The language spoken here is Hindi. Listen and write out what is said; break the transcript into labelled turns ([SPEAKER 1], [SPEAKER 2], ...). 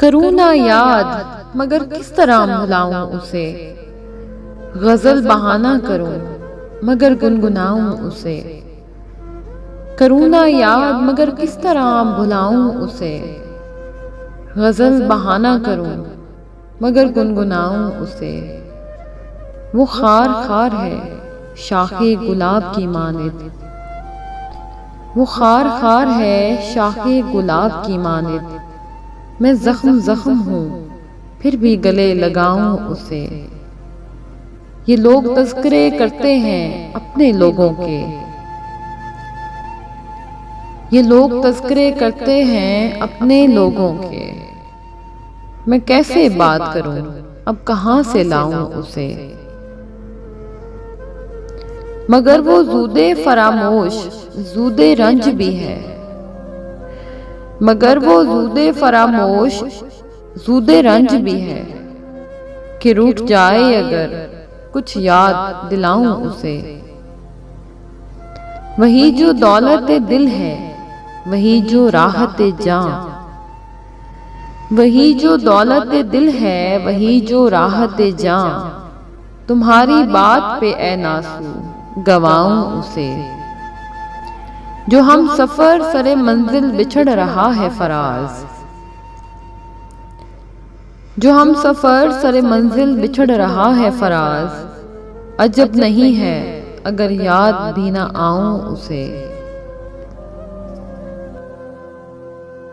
[SPEAKER 1] करूँ ना याद मगर किस तरह भुलाऊं उसे। गजल बहाना करूं मगर गुनगुनाऊं उसे। करूँ ना याद मगर किस तरह भुलाऊं उसे। गजल बहाना करूं मगर गुनगुनाऊं उसे। वो खार खार है शाखे गुलाब की मानिद। वो खार खार है शाखे गुलाब की मानिद। मैं जख्म जख्म हूँ फिर भी गले लगाऊं उसे। ये लोग तज़किरे करते हैं अपने लोगों के। ये लोग तज़किरे करते हैं अपने लोगों के। मैं कैसे बात करूं अब कहाँ से लाऊं उसे। मगर वो ज़ूदे फरामोश ज़ूदे रंज भी है। मगर वो ज़ूदे फरामोश ज़ूदे रंज भी है कि रूठ जाए अगर कुछ याद दिलाऊं उसे। वही जो दौलत दिल है वही जो राहत जां। वही जो दौलत दिल है वही जो राहत जां। तुम्हारी बात पे ए नासू गवाऊं उसे। जो हम सफर सरे मंजिल बिछड़ रहा है फराज। जो हम सफर सरे मंजिल बिछड़ रहा है फराज। अजब नहीं है अगर याद भी ना आऊं उसे।